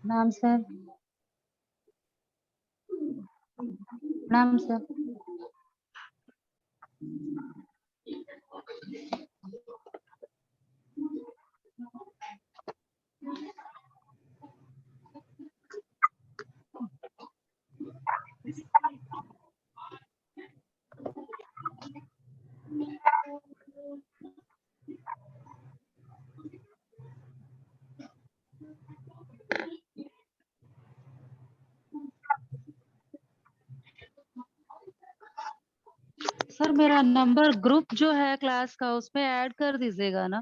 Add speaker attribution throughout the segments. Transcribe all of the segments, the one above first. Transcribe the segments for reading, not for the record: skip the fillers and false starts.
Speaker 1: नाम सर। नाम sir. Sir मेरा नंबर ग्रुप जो है क्लास का उसमें ऐड कर दीजिएगा ना।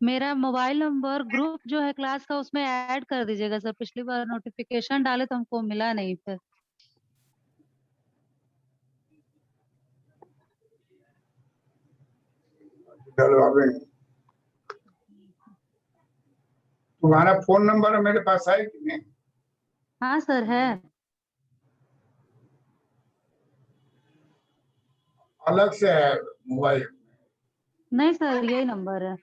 Speaker 1: मेरा मोबाइल नंबर ग्रुप जो है क्लास का उसमें ऐड कर दीजिएगा सर। पिछली बार नोटिफिकेशन डाले तो हमको मिला नहीं फिर।
Speaker 2: चलो अभी तुम्हारा फोन नंबर मेरे पास है कि नहीं?
Speaker 1: हाँ सर है।
Speaker 2: अलग से है मोबाइल?
Speaker 1: नहीं सर यही नंबर है।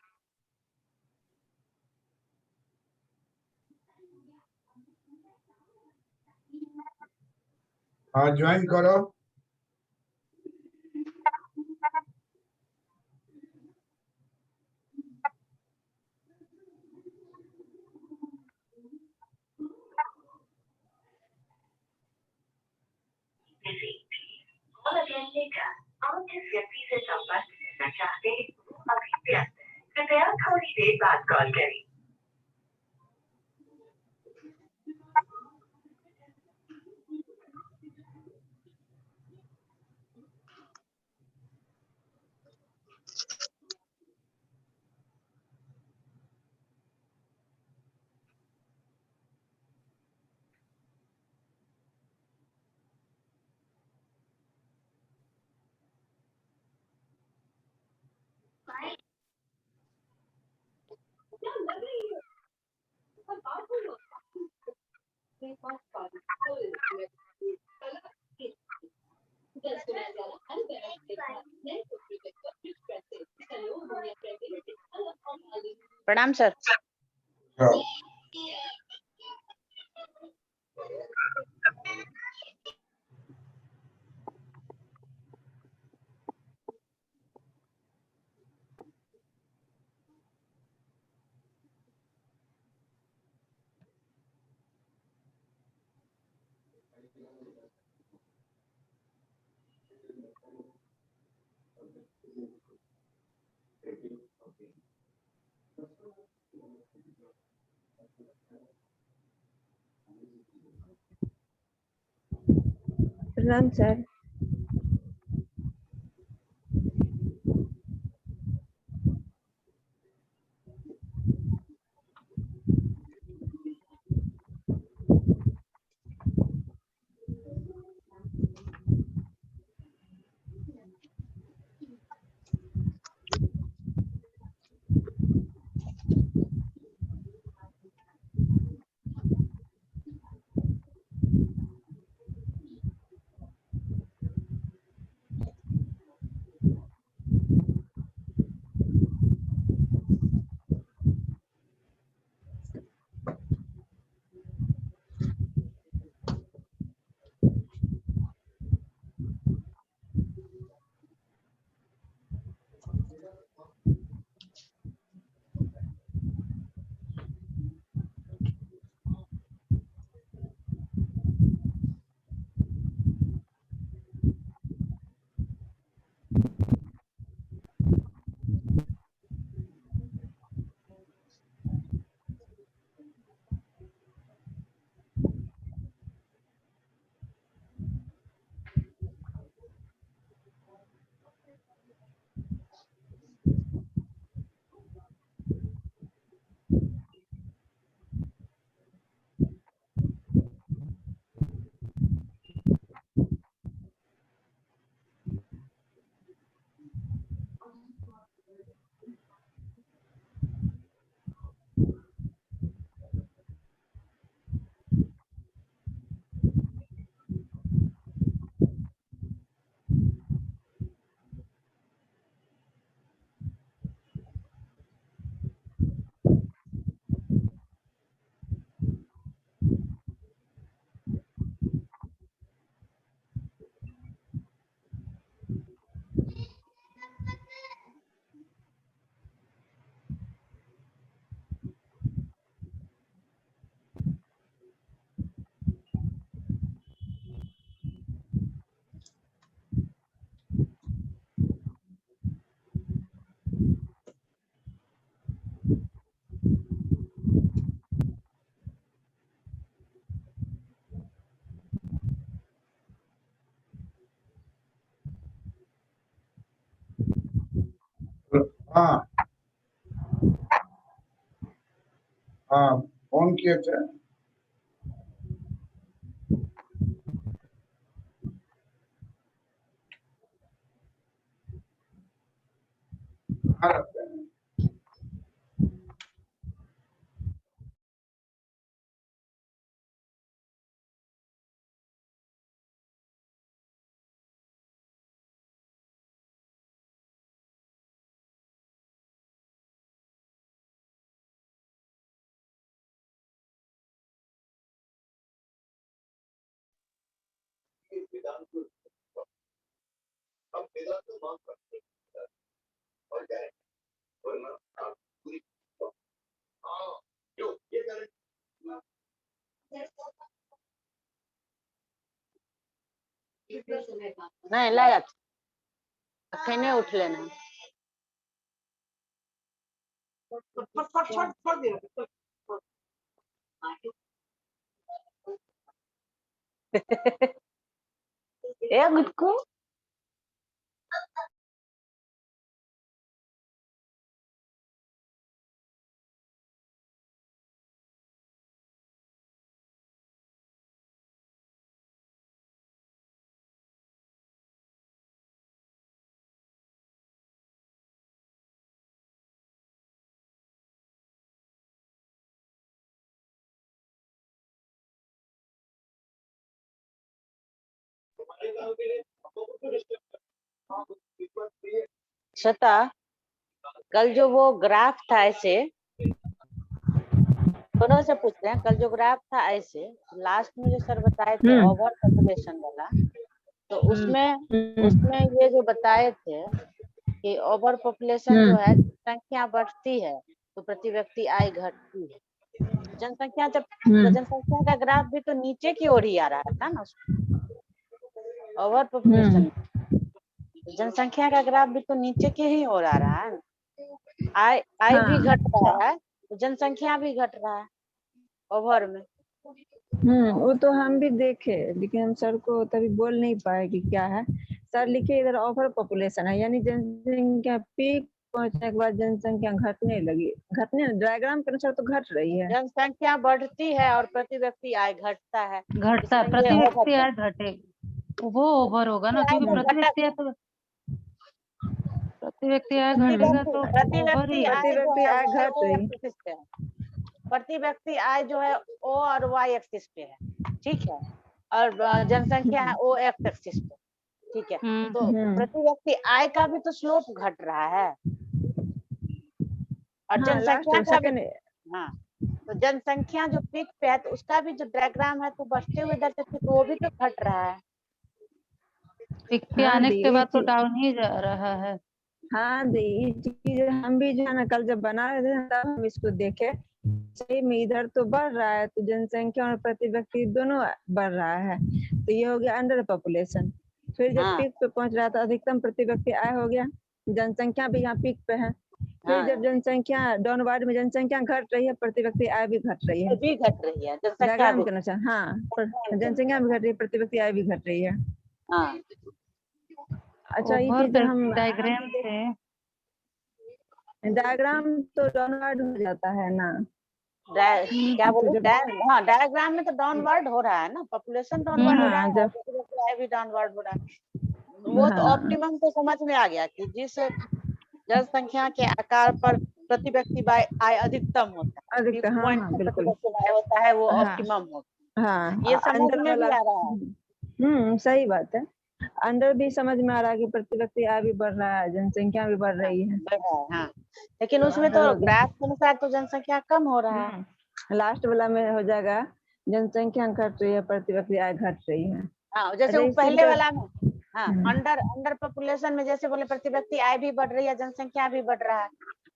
Speaker 2: हाँ ज्वाइन करो।
Speaker 3: और लेकर आप जिस व्यक्ति से संपर्क करना चाहते हैं वो अभी व्यस्त है। कृपया थोड़ी देर बाद कॉल करें।
Speaker 4: प्रणाम सर।
Speaker 2: जाओ।
Speaker 5: प्रणाम सर।
Speaker 2: हाँ हाँ, फोन किए थे। कहाँ रहते हैं?
Speaker 4: नहीं लाया अखने उठ लेना ए गुटकू श्वेता, कल जो वो ग्राफ था ऐसे, दोनों से पूछ रहे हैं, कल जो ग्राफ था ऐसे लास्ट में जो सर बताए थे ओवर पॉपुलेशन वाला, तो उसमें ये जो बताए थे कि ओवर पॉपुलेशन जो है, संख्या बढ़ती है तो प्रति व्यक्ति आय घटती है। जनसंख्या जब तो जनसंख्या का ग्राफ भी तो नीचे की ओर ही आ रहा था ना, ओवर पॉपुलेशन जनसंख्या का ग्राफ भी तो नीचे के ही ओर आ रहा है। आय भी घट रहा है तो जनसंख्या भी घट रहा है ओवर में।
Speaker 5: वो तो हम भी देखे, लेकिन हम सर को तभी बोल नहीं पाए कि क्या है। सर लिखे इधर ओवर पॉपुलेशन है, यानी जनसंख्या पीक पहुंचने के बाद जनसंख्या घटने लगी। घटने डायग्राम के अनुसार तो घट रही है।
Speaker 4: जनसंख्या बढ़ती है और प्रति व्यक्ति आय घटता है।
Speaker 1: घटता, प्रति व्यक्ति आय घटे, वो ओवर होगा ना, क्योंकि प्रति व्यक्ति आय तो प्रति व्यक्ति आय घटेगा तो
Speaker 4: प्रति
Speaker 1: ओवर ही
Speaker 5: व्यक्ति आय घट रही।
Speaker 4: प्रति व्यक्ति आय जो है ओ और वाई एक्सिस पे है, ठीक है, और जनसंख्या है ओ एक्स एक्सिस पे, ठीक है। तो प्रति व्यक्ति आय का भी तो स्लोप घट रहा है और जनसंख्या का भी, हाँ, तो जनसंख्या जो पीक पे है तो उसका भी जो डायग्राम है तो बढ़ते हुए दर से वो भी तो घट रहा है।
Speaker 1: पीक पे आने के बाद तो डाउन ही जा रहा है।
Speaker 5: हाँ दी, चीज हम भी जो है ना कल जब बना रहे थे तब हम इसको देखे, सही में इधर तो बढ़ रहा है, तो जनसंख्या और प्रति व्यक्ति दोनों बढ़ रहा है, तो ये हो गया अंडर पॉपुलेशन। फिर जब पीक पे पहुंच रहा था अधिकतम प्रति व्यक्ति आय हो गया, जनसंख्या भी यहाँ पीक पे है। फिर जब जनसंख्या डाउनवर्ड में जनसंख्या घट रही है, प्रति व्यक्ति आय भी घट रही है, डायग्राम के अनुसार। हाँ, जनसंख्या भी घट रही है, प्रति व्यक्ति आय भी घट रही है। अच्छा, ये चीज हम डायग्राम तो डाउनवर्ड हो जाता है ना,
Speaker 4: क्या बोले, हाँ डायग्राम में तो डाउनवर्ड हो रहा है ना, पॉपुलेशन डाउनवर्ड हो रहा है, भी डाउनवर्ड हो रहा है। वो तो ऑप्टिमम तो समझ में आ गया कि जिस जनसंख्या के आकार पर प्रति व्यक्ति आय अधिकतम होता है,
Speaker 5: अधिकतम, हाँ, बिल्कुल
Speaker 4: होता है, वो ऑप्टिमम होता है।
Speaker 5: हाँ,
Speaker 4: ये समझ में भी आ रहा है।
Speaker 5: सही बात है। अंदर भी समझ में आ रहा है कि प्रति व्यक्ति आय भी बढ़ रहा है, जनसंख्या भी बढ़ रही है।
Speaker 4: हाँ, लेकिन उसमें तो ग्राफ के अनुसार तो जनसंख्या कम हो रहा है।
Speaker 5: लास्ट वाला में हो जाएगा जनसंख्या घट रही है, प्रति व्यक्ति आय घट रही है।
Speaker 4: हाँ, जैसे वो पहले वाला में, हाँ, अंडर पॉपुलेशन में जैसे बोले प्रति व्यक्ति आय भी बढ़ रही है, जनसंख्या भी बढ़ रहा है,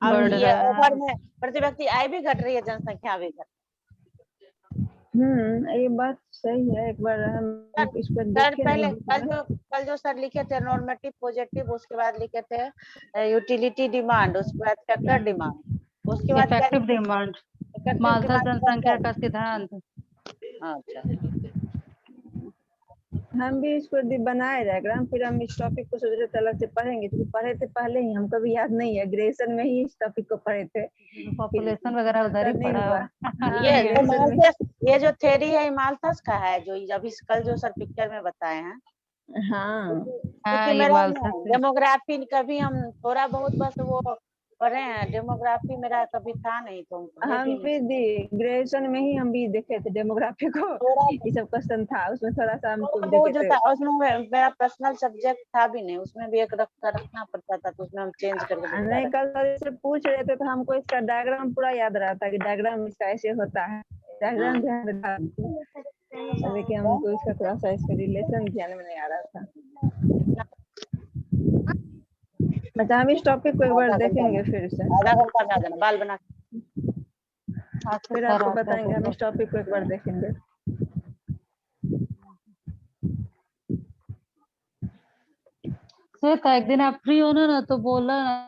Speaker 4: और ये ओवर में प्रति व्यक्ति आय भी घट रही है, जनसंख्या भी घट।
Speaker 5: ये बात सही है। एक बार हम इस पर देखें।
Speaker 4: पहले कल जो सर लिखे थे नॉर्मेटिव पॉजिटिव, उसके बाद लिखे थे यूटिलिटी डिमांड, उसके बाद फैक्टर डिमांड, उसके बाद
Speaker 1: इफेक्टिव डिमांड, माल्थस जनसंख्या का सिद्धांत।
Speaker 4: अच्छा,
Speaker 5: हम भी इसको बनाए डायग्राम, फिर हम इस टॉपिक को सोच रहे थे अलग से पढ़ेंगे, क्योंकि पढ़े थे पहले ही, हमको भी याद नहीं है, ग्रेजुएशन में ही इस टॉपिक को पढ़े थे,
Speaker 1: पॉपुलेशन वगैरह उधर ही
Speaker 5: नहीं
Speaker 1: पढ़ा
Speaker 5: हुआ।
Speaker 1: होगा।
Speaker 5: हाँ,
Speaker 4: ये जो
Speaker 5: ग्रेजुएशन में।
Speaker 4: मालथस, ये जो थ्योरी है मालथस का है, जो अभी कल जो सर पिक्चर में बताए हैं।
Speaker 5: हाँ,
Speaker 4: क्योंकि
Speaker 1: हाँ, ये
Speaker 4: मेरा
Speaker 1: मालथस है।
Speaker 4: डेमोग्राफी कभी हम थोड़ा बहुत बस वो पढ़े हैं, डेमोग्राफी मेरा कभी था नहीं, तो हम पढ़े
Speaker 5: हम
Speaker 4: भी
Speaker 5: भी
Speaker 4: नहीं।
Speaker 5: ग्रेजुएशन में ही हम भी देखे थे डेमोग्राफी को,
Speaker 4: थोड़ा
Speaker 5: ये सब क्वेश्चन था उसमें, थोड़ा सा हमको
Speaker 4: थोड़ा बहुत
Speaker 5: देखे
Speaker 4: जो
Speaker 5: थे।
Speaker 4: था उसमें मेरा पर्सनल सब्जेक्ट था भी नहीं, उसमें भी एक रखना पड़ता था, तो उसमें हम चेंज करके दूसरा
Speaker 5: नहीं,
Speaker 4: रख।
Speaker 5: कल सर से पूछ रहे थे तो हमको इसका डायग्राम पूरा याद रहा था कि डायग्राम इसका ऐसे होता है, डायग्राम ध्यान रखा, लेकिन हमको इसका थोड़ा सा इसका रिलेशन ध्यान में नहीं आ रहा था। अच्छा, हम इस टॉपिक को एक बार देखेंगे फिर से,
Speaker 4: आधा घंटा में आ जाना, बाल बना
Speaker 1: अच्छा
Speaker 5: फिर
Speaker 1: सर
Speaker 5: आपको
Speaker 1: आता है
Speaker 5: बताएंगे, हम
Speaker 1: तो
Speaker 5: इस टॉपिक को एक बार देखेंगे।
Speaker 1: श्वेता, एक दिन आप फ्री होना ना तो बोला ना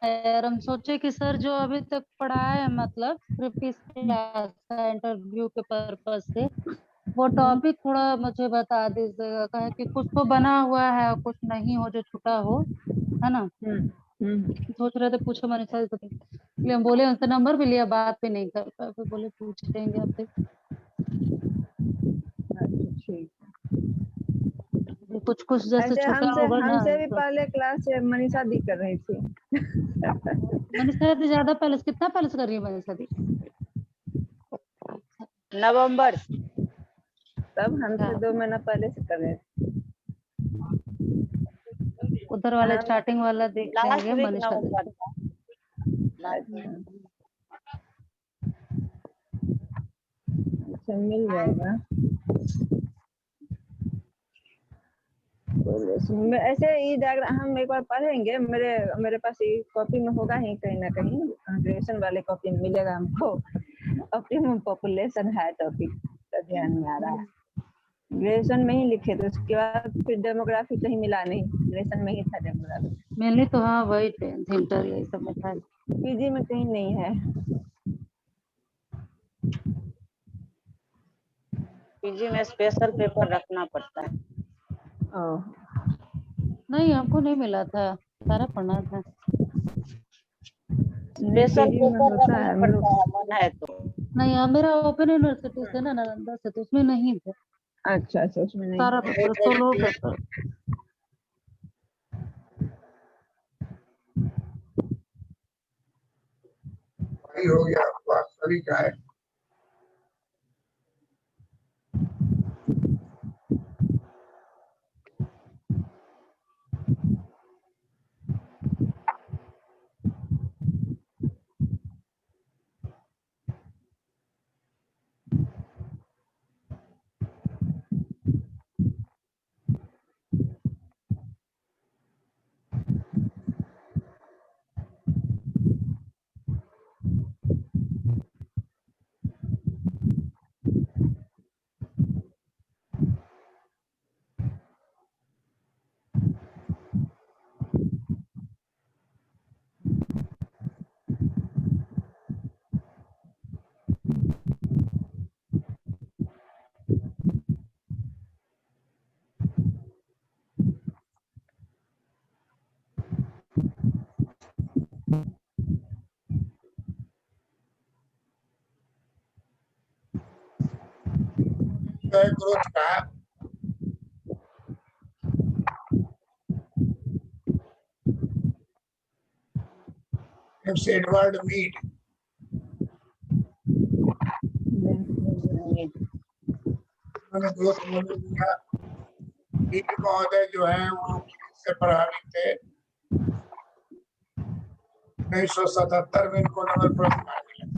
Speaker 1: यार, हम सोचे कि सर जो अभी तक पढ़ाए हैं, मतलब सिर्फ इस क्लास का इंटरव्यू के पर्पज से, वो टॉपिक थोड़ा मुझे बता दीजिएगा, कहे कि कुछ तो बना हुआ है और कुछ नहीं हो जो छुटा हो, है ना। सोच रहे थे पूछो मनीषा जी से, इसलिए हम बोले, उनसे नंबर भी लिया, बात भी नहीं कर पाए, फिर बोले पूछ लेंगे आपसे।
Speaker 5: ठीक।
Speaker 1: कुछ कुछ जैसे
Speaker 5: अच्छा,
Speaker 1: छुटा
Speaker 5: हमसे
Speaker 1: होगा ना
Speaker 5: हमसे भी
Speaker 1: तो।
Speaker 5: पहले क्लास से मनीषा दी कर रही थी।
Speaker 1: मनीषा दी ज्यादा पहले, कितना पहले से कर रही है मनीषा दी?
Speaker 4: नवंबर।
Speaker 5: तब हमसे 2 महीना पहले से कर रहे थे।
Speaker 1: उधर वाला
Speaker 5: हम
Speaker 1: स्टार्टिंग वाला देख
Speaker 4: लास्ट
Speaker 1: लेंगे
Speaker 4: वीक
Speaker 1: मनीषा दी
Speaker 4: नवंबर
Speaker 1: से।
Speaker 4: था।
Speaker 5: अच्छा, अच्छा, मिल जाएगा। ऐसे ही डायग्राम हम एक बार पढ़ेंगे, मेरे पास ये कॉपी में होगा ही कहीं ना कहीं, ग्रेजुएशन वाले कॉपी में मिलेगा हमको। ऑप्टिमम पॉपुलेशन है टॉपिक, तो ध्यान में आ रहा है। ग्रेजुएशन में ही लिखे थे, उसके बाद फिर डेमोग्राफी कहीं मिला नहीं, ग्रेजुएशन में ही था डेमोग्राफी।
Speaker 1: मेनली तो हाँ वही इंटर यही सब में था।
Speaker 5: पीजी में कहीं नहीं है।
Speaker 4: पीजी में स्पेशल पेपर रखना पड़ता है।
Speaker 5: ओह,
Speaker 1: नहीं, हमको नहीं मिला था, सारा पढ़ना था।
Speaker 5: नहीं,
Speaker 4: स्पेशल
Speaker 5: पीजी में
Speaker 4: पेपर
Speaker 5: होता
Speaker 4: रखना
Speaker 5: है,
Speaker 4: पड़ता है, मन है तो।
Speaker 1: नहीं, मेरा ओपन यूनिवर्सिटी से ना, नालंदा से, तो उसमें नहीं थे
Speaker 5: अच्छा अच्छा, उसमें नहीं
Speaker 1: सारा
Speaker 5: है।
Speaker 1: Paper, solo paper.
Speaker 2: वही हो गया, वास्तविक है। ग्रोथ का एडवर्ड मीड, उन्होंने ग्रोथ मॉडल दिया। मीड महोदय जो है वो से प्रभावित थे। 1977 में इनको नोबेल पुरस्कार मिला।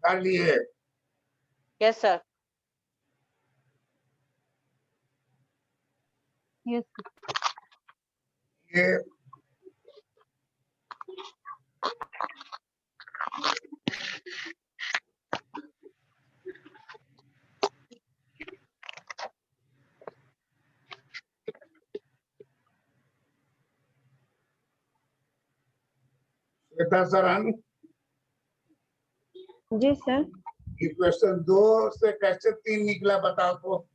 Speaker 2: कर लिए?
Speaker 4: Yes sir.
Speaker 1: यस
Speaker 2: ये श्वेता सरन,
Speaker 5: जी सर।
Speaker 2: ये क्वेश्चन 2 से कैसे 3 निकला बताओ तो।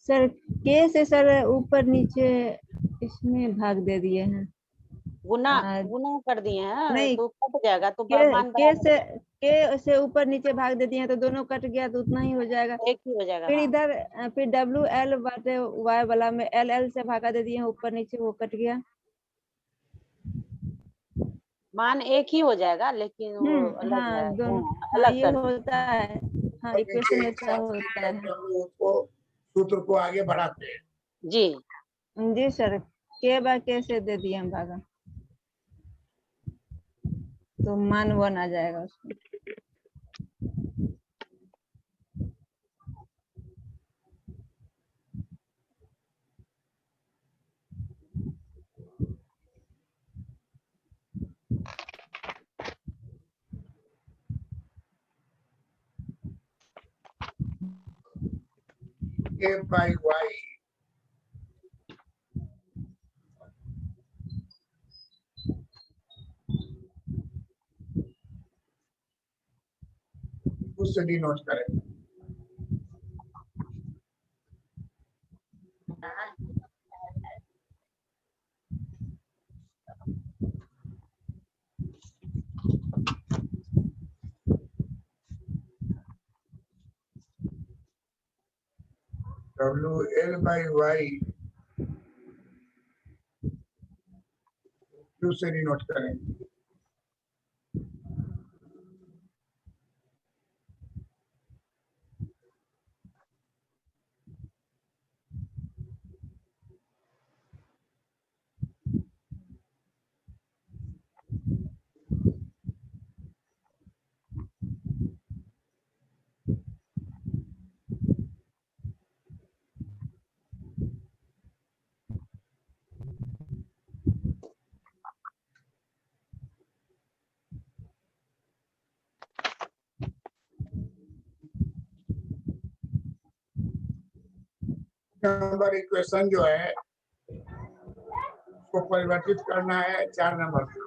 Speaker 5: सर के से सर ऊपर नीचे इसमें भाग दे दिए हैं।
Speaker 4: गुना
Speaker 5: हाँ।
Speaker 4: गुना कर दिए हैं
Speaker 5: नहीं,
Speaker 4: तो कट जाएगा तो
Speaker 5: के
Speaker 4: मान
Speaker 5: के
Speaker 4: बराबर
Speaker 5: से ऊपर नीचे भाग दे दिए हैं तो दोनों कट गया तो उतना ही हो जाएगा।
Speaker 4: एक ही हो जाएगा।
Speaker 5: फिर
Speaker 4: हाँ।
Speaker 5: इधर फिर WL बाटे Y वाला में LL से भागा दे दिए हैं ऊपर नीचे, वो कट गया।
Speaker 4: मान एक ही हो जाएगा लेकिन वो अलग है।
Speaker 5: हाँ दोनों।
Speaker 4: हाँ,
Speaker 5: हाँ
Speaker 4: अलग
Speaker 5: ये
Speaker 4: कर
Speaker 5: होता है। हाँ इक्वेशन ऐसा होता है।
Speaker 2: हम लोग उसको सूत्र को आगे बढ़ाते हैं।
Speaker 4: जी।
Speaker 5: जी सर, के बाय के से दे दिए हम भागा तो मान 1 आ जाएगा उसमें।
Speaker 2: A by Y उससे डिनोट करें। WL by Y Q से डिनोट करें। नंबर इक्वेशन जो है उसको परिवर्तित करना है 4 नंबर से।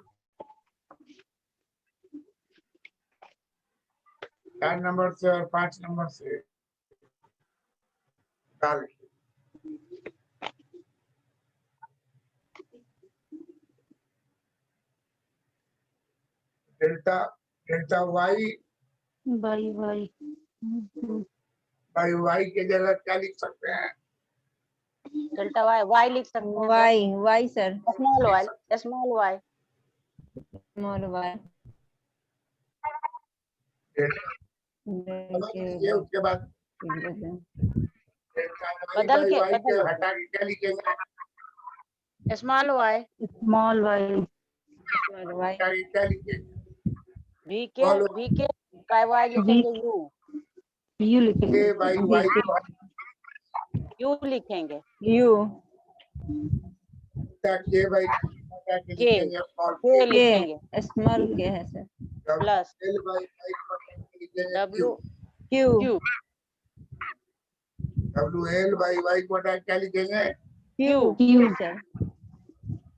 Speaker 2: 4 नंबर से और 5 नंबर से डाल delta delta Y
Speaker 1: by by
Speaker 2: by Y के जगह क्या लिख सकते हैं?
Speaker 4: डेल्टा वाई वाई लिख सकते हैं
Speaker 5: Y sir,
Speaker 4: small Y small Y.
Speaker 5: Small Y
Speaker 2: ये उसके बाद डेल्टा
Speaker 4: बदल के
Speaker 2: वाई के
Speaker 4: बदल
Speaker 2: हटा के क्या लिखेंगे?
Speaker 4: स्मॉल वाई
Speaker 1: स्मॉल वाई
Speaker 2: हटा के क्या लिखेंगे?
Speaker 4: भी के बाय वाई लिखेंगे यू
Speaker 1: यू लिखेंगे।
Speaker 2: ए बाई वाई को
Speaker 4: यू लिखेंगे
Speaker 5: U
Speaker 2: हटा के बाई हटा के
Speaker 4: के
Speaker 2: लिखेंगे स्मॉल
Speaker 4: के
Speaker 2: के।
Speaker 4: लिखेंगे
Speaker 5: स्मॉल के है sir.
Speaker 4: Plus
Speaker 2: L by Y को हटा के लिखेंगे
Speaker 4: W
Speaker 5: Q
Speaker 4: Q
Speaker 2: W L by Y को हटा के क्या लिखेंगे?
Speaker 5: Q sir.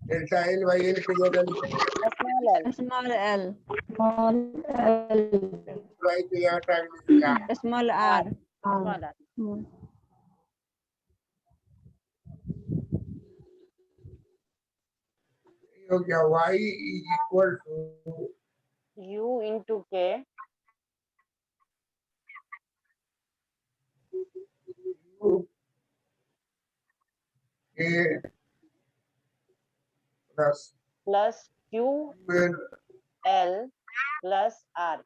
Speaker 2: Delta L by L की जगह लिखेंगे
Speaker 4: small L
Speaker 5: small L
Speaker 1: small L
Speaker 2: Y की जगह हटा के लिखेंगे
Speaker 5: small
Speaker 4: R
Speaker 5: R
Speaker 4: small R
Speaker 2: हो गया y is equal to
Speaker 4: U into K
Speaker 2: a plus
Speaker 4: plus Q
Speaker 2: L
Speaker 4: L plus R.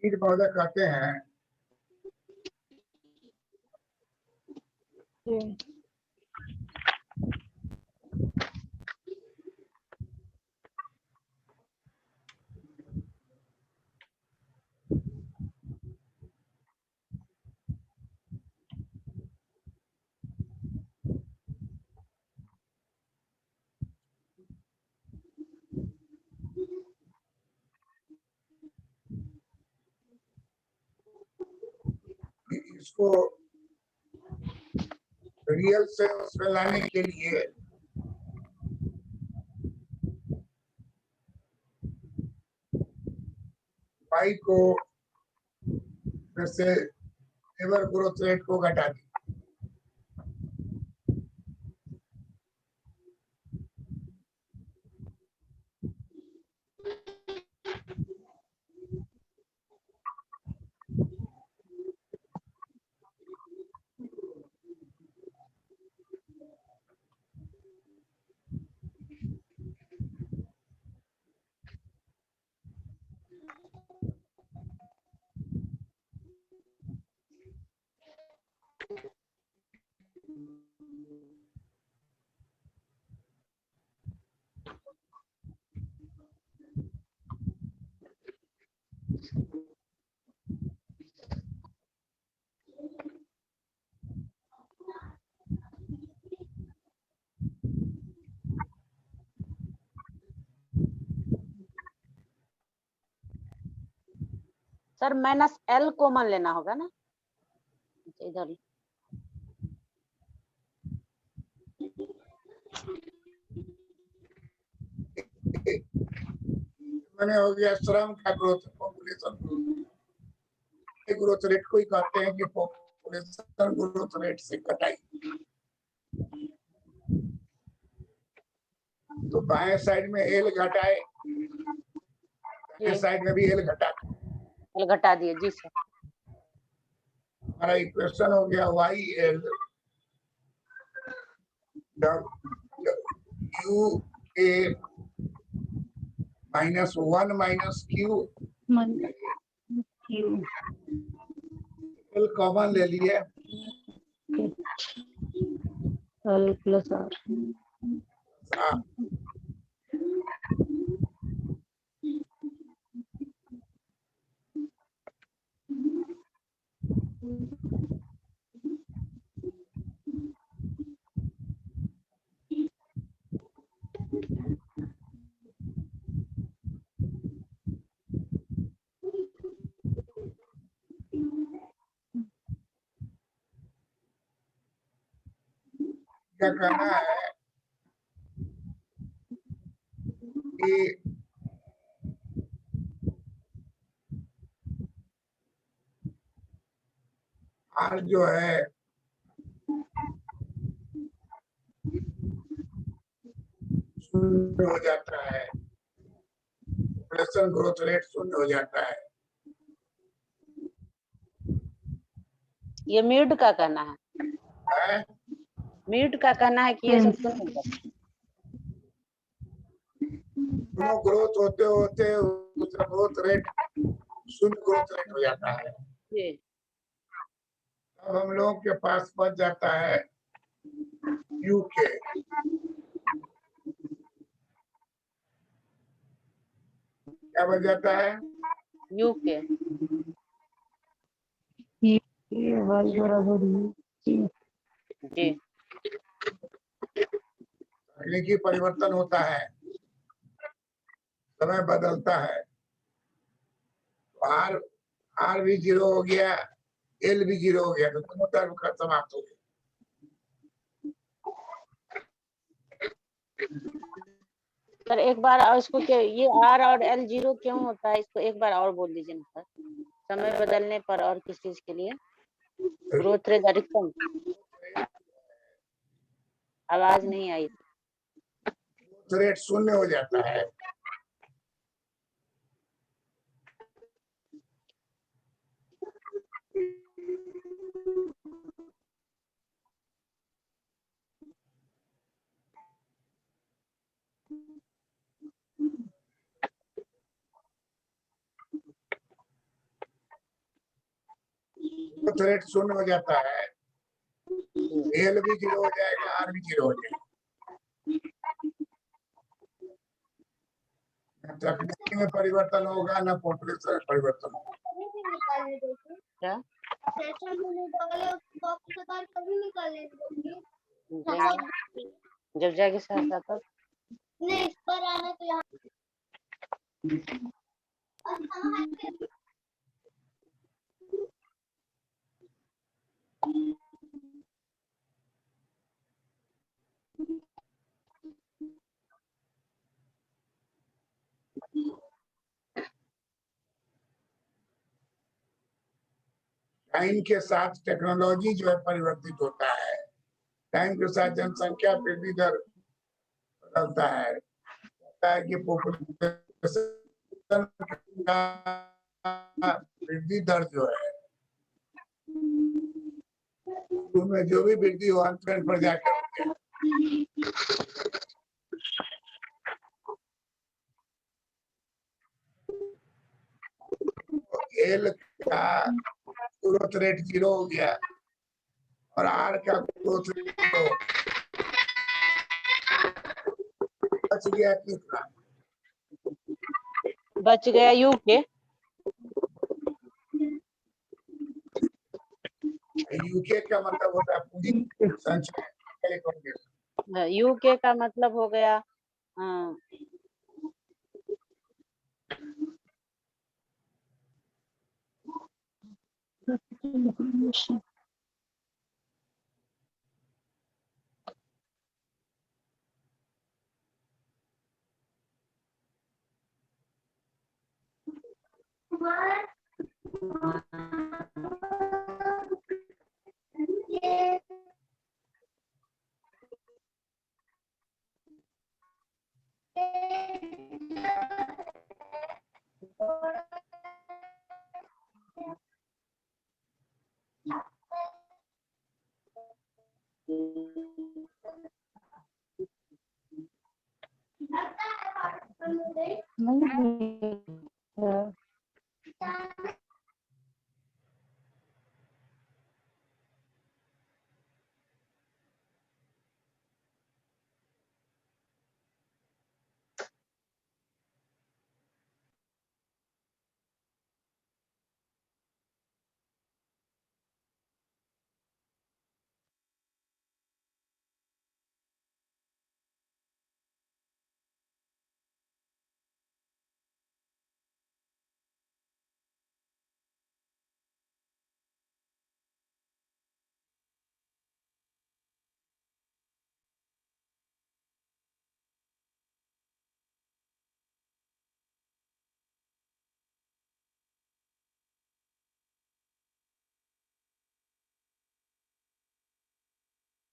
Speaker 2: कीट महोदय कहते हैं कि इसको रियल से उसमें लाने के लिए पाई को फिर से एवर ग्रोथ रेट को घटा दी।
Speaker 4: सर -L कॉमन लेना होगा ना इधर।
Speaker 2: मैंने हो गया श्रम का ग्रोथ, पॉपुलेशन ग्रोथ रेट को ही कहते हैं कि पॉपुलेशन ग्रोथ रेट से कटाई। तो बाएं साइड में एल घटाए, दाएं साइड में भी एल घटा।
Speaker 4: L घटा दिए जी सर।
Speaker 2: हमारा इक्वेशन हो गया Y L U A -1 - Q L common ले लिए,
Speaker 1: L plus R.
Speaker 2: क्या कहना है कि आर जो है शून्य हो जाता है, पॉपुलेशन ग्रोथ रेट शून्य हो जाता है।
Speaker 4: ये म्यूट का कहना है,
Speaker 2: है?
Speaker 4: म्यूट का कहना है कि ये सब सुन नहीं सकते।
Speaker 2: दोनों ग्रोथ होते होते उसका ग्रोथ रेट शून्य ग्रोथ रेट हो जाता है।
Speaker 4: जी
Speaker 2: अब हम लोगों के पास बच जाता है यू के। क्या बच जाता है?
Speaker 4: यू के
Speaker 1: Y बराबर जी।
Speaker 4: जी
Speaker 2: तकनीकी परिवर्तन होता है, समय बदलता है, आर आर भी 0 हो गया, एल भी 0 हो गया, तो दोनों टर्म का समाप्त हो गया।
Speaker 4: सर एक बार इसको क्या ये R और L 0 क्यों होता है, इसको एक बार और बोल दीजिए ना सर। समय बदलने पर और किस चीज के लिए? ग्रोथ रेट अधिकतम, आवाज नहीं आई।
Speaker 2: ग्रोथ रेट शून्य हो जाता है। ग्रोथ रेट 0 हो जाता है, एल भी 0 हो जाएगा, आर भी 0 हो जाएगा। न तकनीकी में परिवर्तन होगा, न पॉपुलेशन में परिवर्तन होगा।
Speaker 4: क्या जब जाएगी सहरसा तब
Speaker 6: नहीं, इस पर आना तो यहाँ
Speaker 2: टाइम के साथ टेक्नोलॉजी जो है परिवर्तित होता है, टाइम के साथ जनसंख्या वृद्धि दर बदलता है, कि पॉपुलेशन का वृद्धि दर जो है उसमें जो भी वृद्धि हो अंत पर जाकर एल का ग्रोथ रेट 0 हो गया और आर का ग्रोथ रेट 0 बच गया कितना?
Speaker 4: बच गया यू के
Speaker 2: यूके का मतलब होता है पूरी संख्या।
Speaker 4: यूके का मतलब हो गया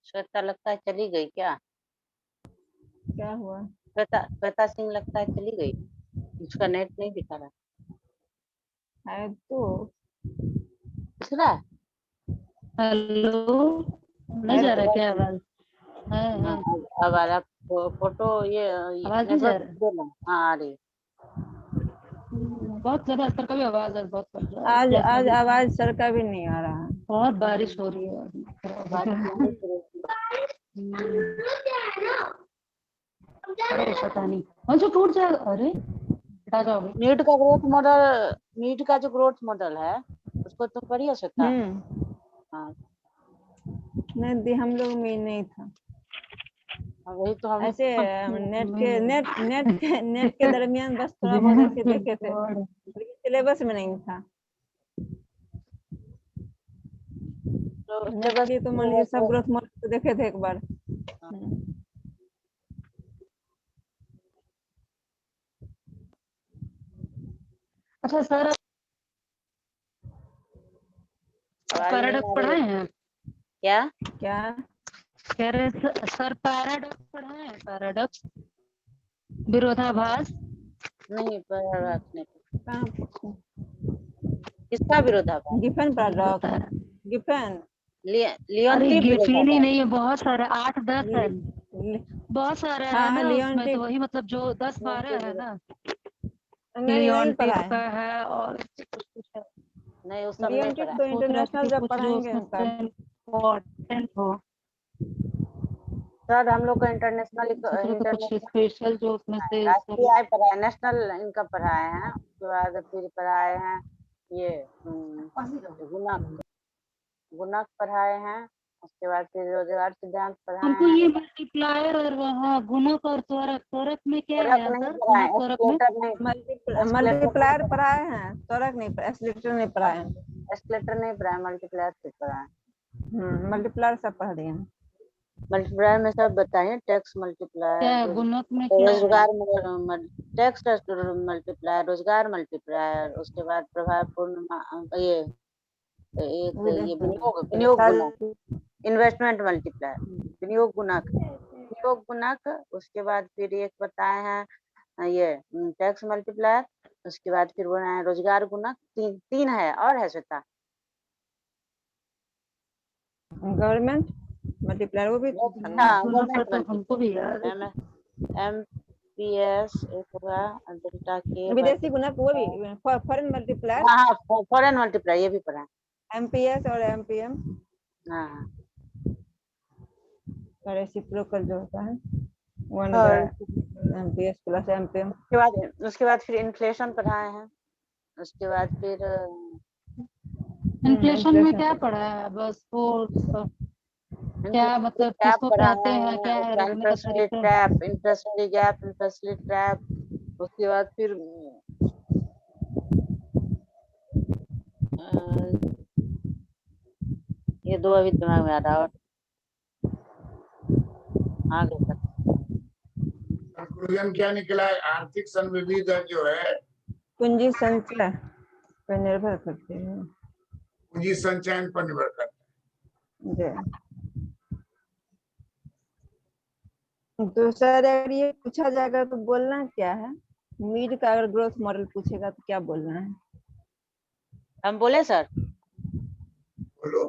Speaker 4: श्वेता लगता है चली गई क्या?
Speaker 5: क्या हुआ?
Speaker 4: श्वेता सिंह लगता है चली गई, उसका नेट नहीं दिखा रहा
Speaker 5: है तो
Speaker 4: दिख रहा है?
Speaker 1: हेलो, नहीं जा रहा क्या आवाज?
Speaker 4: हाँ, अब आ रहा फोटो ये
Speaker 1: आवाज नहीं जा रहा?
Speaker 4: हाँ आ रही।
Speaker 1: बहुत ज्यादा स्तर का भी आवाज है, बहुत बढ़ रहा है।
Speaker 5: आज
Speaker 1: जैसा
Speaker 5: आज
Speaker 1: भी-
Speaker 5: आवाज सर का भी नहीं आ रहा है।
Speaker 1: बहुत बारिश हो रही है। अरे पता नहीं, जो टूट जाएगा। अरे हटा जाओगे।
Speaker 4: नीट का जो ग्रोथ मॉडल है उसको तुम पढ़िए श्वेता। हाँ
Speaker 5: नहीं, हम लोग में नहीं था
Speaker 4: वही तो हम
Speaker 5: ऐसे। नेट के दरमियान बस थोड़ा बहुत ऐसे देखे थे, सिलेबस में नहीं था। नेट के तो मान लीजिए सब ग्रोथ मॉडल तो देखे थे एक बार।
Speaker 1: अच्छा सर, पैराडॉक्स पढ़ाए हैं?
Speaker 4: क्या
Speaker 5: क्या
Speaker 1: कह रहे सर? पैराडॉक्स पढ़ाए हैं? पैराडॉक्स, विरोधाभास।
Speaker 4: नहीं पैराडॉक्स नहीं।
Speaker 5: कहाँ?
Speaker 4: किसका विरोधाभास?
Speaker 5: गिफन पैराडॉक्स, गिफन
Speaker 4: लियोनटिव
Speaker 1: गिफिन ही
Speaker 4: विरोधाभास।
Speaker 1: नहीं है, बहुत सारे 8-10 है, बहुत सारे है ना उसमें। तो वही मतलब जो 10-12 है ना,
Speaker 5: नहीं
Speaker 1: लियोनटिव
Speaker 5: पढ़ा
Speaker 1: का है और कुछ है।
Speaker 4: नहीं उस सब नहीं
Speaker 5: BMT
Speaker 4: पढ़ा
Speaker 5: तो
Speaker 1: सोच रहा था
Speaker 5: इंटरनेशनल
Speaker 1: कि
Speaker 5: जब
Speaker 1: कुछ जो
Speaker 5: पढ़ाएंगे
Speaker 1: उसमें
Speaker 5: तब।
Speaker 1: इम्पोर्टेंट हो,
Speaker 4: सर। हम लोग को इंटरनेशनल
Speaker 1: सोच रहा था कुछ
Speaker 4: इंटरनेशनल
Speaker 1: स्पेशल जो उसमें से
Speaker 4: राष्ट्रीय आय पढ़ाए, नेशनल इनकम पढ़ाए हैं, उसके बाद फिर पढ़ाए हैं ये गुणक गुणक पढ़ाए हैं, उसके बाद फिर रोजगार सिद्धांत पढ़ाए
Speaker 1: हमको
Speaker 4: हैं।
Speaker 1: ये मल्टीप्लायर और वहाँ गुणक और त्वरक, त्वरक में क्या
Speaker 4: त्वरक
Speaker 1: है
Speaker 4: नहीं
Speaker 1: सर?
Speaker 4: पढ़ाए,
Speaker 1: गुणक त्वरक में
Speaker 4: एस्केलेटर नहीं,
Speaker 5: मल्टीप्लायर पढ़ाए हैं, त्वरक नहीं, एस्केलेटर नहीं पढ़ाए हैं।
Speaker 4: एस्केलेटर नहीं पढ़ाए, मल्टीप्लायर से पढ़ाए।
Speaker 5: मल्टीप्लायर सब पढ़ दिए हैं।
Speaker 4: मल्टीप्लायर में सब बताइए, टैक्स
Speaker 1: क्या
Speaker 4: मल्टीप्लायर,
Speaker 1: है? गुणक में क्या है?
Speaker 4: रोजगार टैक्स मल्टीप्लायर, रोजगार मल्टीप्लायर, उसके बाद प्रभावपूर्ण ये विनियोग गुणक, इन्वेस्टमेंट मल्टीप्लायर, विनियोग गुणक, उसके बाद फिर एक बताए हैं ये टैक्स मल्टीप्लायर, उसके बाद फिर बनाए हैं रोजगार गुणक। तीन है और है श्वेता?
Speaker 5: गवर्नमेंट मल्टीप्लायर वो भी
Speaker 4: हाँ,
Speaker 1: गुणक का
Speaker 4: गवर्नमेंट
Speaker 1: तो हमको भी याद है।
Speaker 4: MPS एक होगा, डेल्टा के
Speaker 5: विदेशी गुणक, वो भी फॉरेन मल्टीप्लायर,
Speaker 4: हाँ, फॉरेन मल्टीप्लायर ये भी पढ़ा है।
Speaker 5: MPS और MPM
Speaker 4: हाँ
Speaker 5: और रेसिप्रोकल जो होता है 1
Speaker 4: हाँ।
Speaker 5: MPS plus MPM।
Speaker 4: उसके बाद फिर इन्फ्लेशन पढ़ाए हैं, उसके बाद फिर
Speaker 1: इन्फ्लेशन में
Speaker 5: inflation
Speaker 1: क्या पढ़ा है? बस वो क्या मतलब
Speaker 4: टैप
Speaker 1: किसको
Speaker 4: पढ़ाए
Speaker 1: कहते हैं,
Speaker 4: हैं,
Speaker 1: क्या है
Speaker 4: उसका
Speaker 1: लिखने का
Speaker 4: इंटरेस्ट रेट
Speaker 1: तरीका?
Speaker 4: Trap, interest rate gap, interest rate trap. उसके बाद फिर ये दो अभी दिमाग में आ रहा, और आगे तक
Speaker 2: कंक्लूजन क्या निकला है? आर्थिक समृद्धि दर जो है
Speaker 5: पूंजी संचय पर निर्भर करती है।
Speaker 2: पूंजी संचयन पर निर्भर करता है।
Speaker 5: जी। तो सर अगर ये पूछा जाएगा तो बोलना क्या है? मीड का अगर ग्रोथ मॉडल पूछेगा तो क्या बोलना है?
Speaker 4: हम बोले सर।
Speaker 2: बोलो।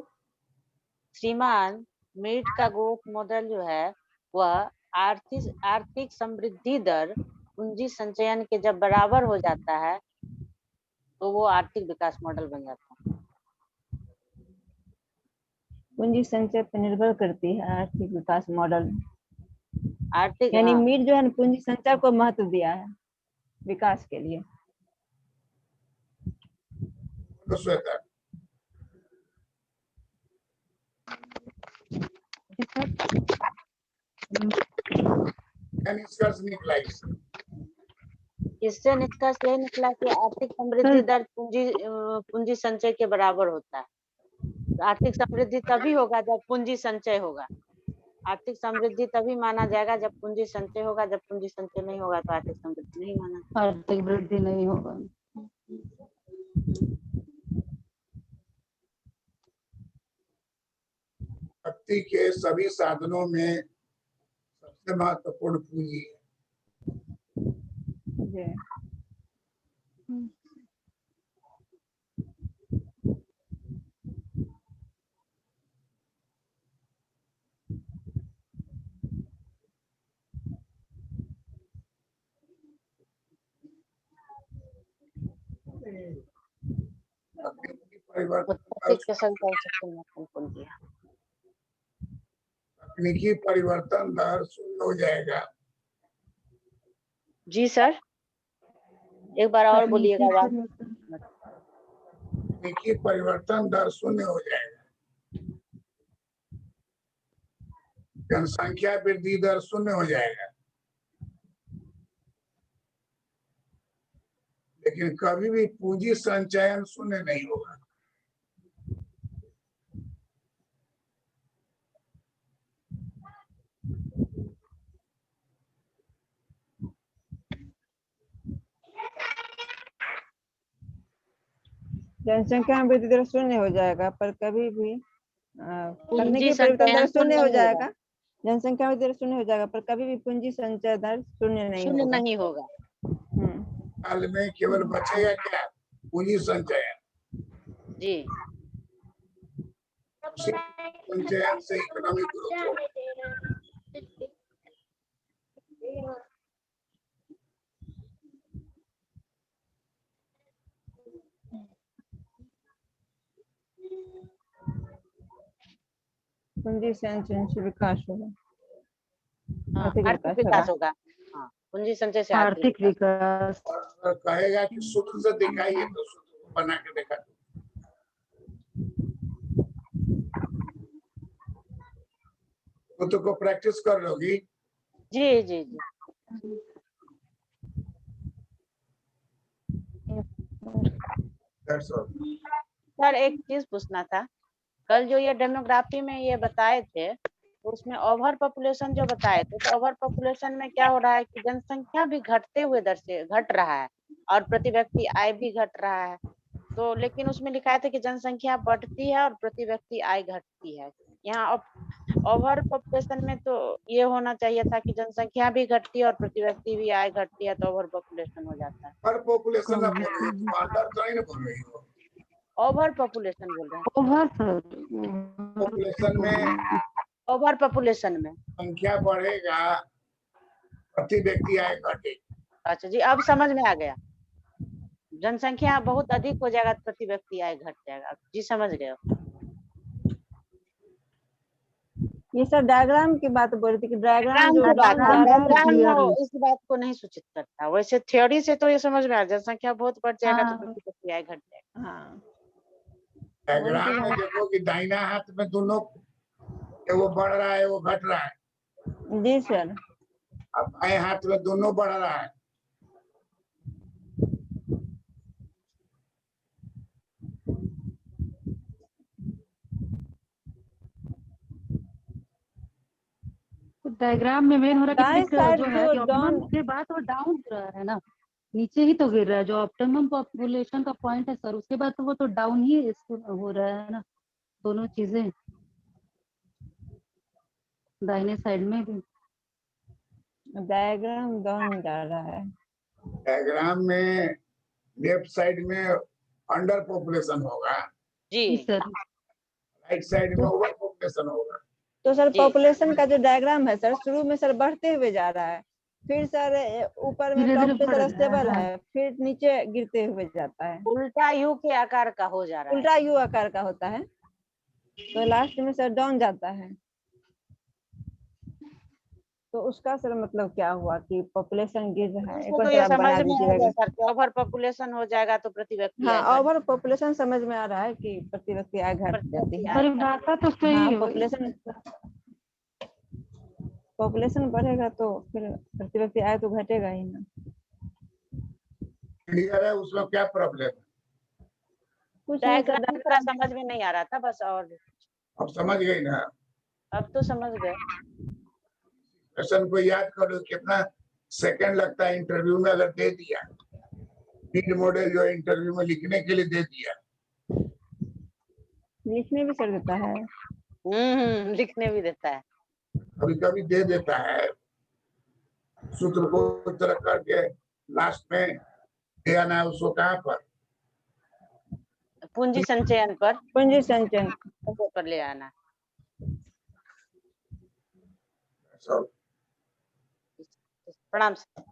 Speaker 4: श्रीमान, मीड का ग्रोथ मॉडल जो है वह आर्थिक समृद्धि दर पूंजी संचयन के जब बराबर हो जाता है तो वो आर्थिक विकास मॉडल बन जाता है।
Speaker 5: पूंजी संचय पर निर्भर करती है आर्थिक विकास मॉडल,
Speaker 4: आर्थिक,
Speaker 5: यानी
Speaker 4: हाँ
Speaker 5: मीड जो है पूंजी संचय को महत्व दिया है विकास के लिए।
Speaker 2: बोलो श्वेता। क्या निष्कर्ष निकला इससे?
Speaker 4: इससे निष्कर्ष यही निकला कि आर्थिक समृद्धि दर पूंजी संचय के बराबर होता है। आर्थिक समृद्धि तभी होगा जब पूंजी संचय होगा। आर्थिक समृद्धि तभी माना जाएगा जब पूंजी संचय होगा, जब पूंजी संचय नहीं होगा तो आर्थिक समृद्धि नहीं माना जाएगा।
Speaker 1: आर्थिक वृद्धि नहीं होगा।
Speaker 2: शक्ति के सभी साधनों में सबसे महत्वपूर्ण पूंजी है।
Speaker 5: जी।
Speaker 2: तकनीकी परिवर्तन
Speaker 4: उत्पत्ति के सभी सबसे महत्वपूर्ण पूंजी है।
Speaker 2: तकनीकी परिवर्तन दर शून्य हो जाएगा।
Speaker 4: जी सर, एक बार और बोलिएगा बात।
Speaker 2: तकनीकी परिवर्तन दर शून्य हो जाएगा। जनसंख्या वृद्धि दर शून्य हो जाएगा, लेकिन कभी भी पूंजी संचयन शून्य नहीं होगा।
Speaker 5: जनसंख्या में वृद्धि दर शून्य हो जाएगा, पर कभी भी तकनीकी
Speaker 4: पूंजी
Speaker 5: परिवर्तन दर
Speaker 4: संचयन
Speaker 5: शून्य हो
Speaker 4: नहीं होगा,
Speaker 5: जाएगा, जनसंख्या में वृद्धि दर शून्य हो जाएगा, पर कभी भी पूंजी संचय दर शून्य नहीं
Speaker 4: शून्य
Speaker 5: होगा।
Speaker 4: नहीं होगा।
Speaker 2: हाल में केवल बचेगा क्या? पूंजी संचयन।
Speaker 4: जी।
Speaker 2: संचयन से इकोनॉमिक ग्रोथ होगा।
Speaker 5: पूंजी संचयन से विकास होगा,
Speaker 4: हाँ,
Speaker 5: आर्थिक
Speaker 4: आर्थिक
Speaker 5: विकास
Speaker 4: विकास
Speaker 5: होगा।
Speaker 4: होगा। हाँ, पूंजी संचय से
Speaker 1: आर्थिक विकास।
Speaker 2: और अगर कहेगा कि सूत्र से दिखाइए तो सूत्र को बना के देखा सूत्र को प्रैक्टिस कर लोगी।
Speaker 4: जी जी जी।
Speaker 2: That's all.
Speaker 4: सर एक चीज पूछना था, कल जो ये डेमोग्राफी में ये बताए थे तो उसमें ओवर पॉपुलेशन जो बताए थे, तो ओवर पॉपुलेशन में क्या हो रहा है कि जनसंख्या भी घटते हुए दर से घट रहा है और प्रति व्यक्ति आय भी घट रहा है। तो लेकिन उसमें लिखा था कि जनसंख्या बढ़ती है और प्रति व्यक्ति आय घटती है। यहाँ ओवर पॉपुलेशन में तो ये होना चाहिए था कि जनसंख्या भी घटती है और प्रति व्यक्ति भी आय घटती है, तो ओवर पॉपुलेशन हो जाता है।
Speaker 2: पर पॉपुलेशन आप बोल रही हो, तुम अंदर तो नहीं ना बोल रही हो।
Speaker 4: ओवर पॉपुलेशन बोल रहे हैं।
Speaker 1: ओवर सर,
Speaker 2: पॉपुलेशन में
Speaker 4: ओवर पॉपुलेशन में
Speaker 2: संख्या बढ़ेगा, प्रति व्यक्ति आय घटेगा।
Speaker 4: अच्छा जी, अब समझ में आ गया। जनसंख्या बहुत अधिक हो जाएगा तो प्रति व्यक्ति आय घट जाएगा। जी समझ गए।
Speaker 5: ये सर डायग्राम की बात बोल रही थी कि डायग्राम जो
Speaker 4: के बात
Speaker 5: डाउन जा रहा है,
Speaker 4: डायग्राम इस बात को नहीं सूचित करता। वैसे थ्योरी से तो ये समझ में आ जाए, जनसंख्या बहुत बढ़ जाएगा तो
Speaker 1: हाँ।
Speaker 4: प्रति व्यक्ति आय घट जाएगा।
Speaker 5: हाँ
Speaker 2: डायग्राम में देखो कि दाहिना हाथ में दोनों, वो बढ़ रहा है वो घट रहा है।
Speaker 5: जी सर।
Speaker 2: अब बाएं हाथ में दोनों बढ़ रहा है।
Speaker 1: डायग्राम में मेन हो रहा
Speaker 5: दाएं
Speaker 1: है कि
Speaker 5: साइड
Speaker 1: जो है
Speaker 5: जो
Speaker 1: कि ऑप्टिमम
Speaker 5: डाउन,
Speaker 1: के बाद वो डाउन हो रहा है ना, नीचे ही तो गिर रहा है। जो ऑप्टिमम पॉपुलेशन का पॉइंट है सर, उसके बाद तो वो तो डाउन ही हो रहा है ना, दोनों चीजें दाहिने साइड में भी।
Speaker 5: डायग्राम डाउन जा रहा है।
Speaker 2: डायग्राम में लेफ्ट साइड में अंडर पॉपुलेशन होगा,
Speaker 1: जी
Speaker 4: जी
Speaker 1: सर।
Speaker 2: राइट साइड में ओवर पॉपुलेशन होगा।
Speaker 5: तो सर
Speaker 4: जी।
Speaker 5: पॉपुलेशन का जो डायग्राम है सर, शुरू में सर बढ़ते हुए जा रहा है, फिर सर ऊपर में
Speaker 1: धीरे
Speaker 5: टॉप
Speaker 1: धीरे
Speaker 5: पे
Speaker 1: बढ़
Speaker 5: सर
Speaker 1: रहा
Speaker 5: स्टेबल
Speaker 1: है।
Speaker 5: है, फिर नीचे गिरते हुए जाता है,
Speaker 4: उल्टा यू के आकार का हो जा रहा है।
Speaker 5: उल्टा यू आकार का होता है, तो लास्ट में सर डाउन जाता है। तो उसका सर मतलब क्या हुआ कि पॉपुलेशन गिर रहा है। एक
Speaker 4: इसको
Speaker 5: बार
Speaker 4: तो
Speaker 5: सर
Speaker 4: ये
Speaker 5: आप
Speaker 4: समझ
Speaker 5: बना
Speaker 4: में आ गया
Speaker 5: दीजिएगा।
Speaker 4: सर कि ओवर पॉपुलेशन हो जाएगा तो प्रति व्यक्ति आय
Speaker 5: हाँ,
Speaker 4: घट
Speaker 5: ओवर पॉपुलेशन समझ में आ रहा है कि प्रति व्यक्ति आय घट
Speaker 4: प्रति
Speaker 5: जाती
Speaker 4: व्यक्ति
Speaker 5: है।
Speaker 4: आय
Speaker 1: परिभाषा तो सही
Speaker 5: हाँ,
Speaker 1: है।
Speaker 5: पॉपुलेशन बढ़ेगा तो फिर प्रति व्यक्ति आय तो घटेगा ही ना।
Speaker 2: क्लियर है, उसमें क्या प्रॉब्लम है?
Speaker 5: कुछ नहीं सर,
Speaker 4: डायग्राम थोड़ा समझ में नहीं आ रहा था बस, और
Speaker 2: अब समझ गई ना?
Speaker 4: अब तो समझ गए।
Speaker 2: क्वेश्चन को याद करो, कितना सेकंड लगता है इंटरव्यू में अगर दे दिया। नीड मॉडल जो इंटरव्यू में लिखने के लिए दे दिया,
Speaker 5: लिखने भी सर देता है।
Speaker 4: लिखने भी देता है।
Speaker 2: कभी कभी दे देता है, सूत्र को इस तरह करके लास्ट में दे आना है उसको कहाँ पर,
Speaker 4: पूंजी संचयन पर,
Speaker 5: पूंजी संचयन
Speaker 4: पर ले आना।
Speaker 2: सब
Speaker 4: प्रणाम सर।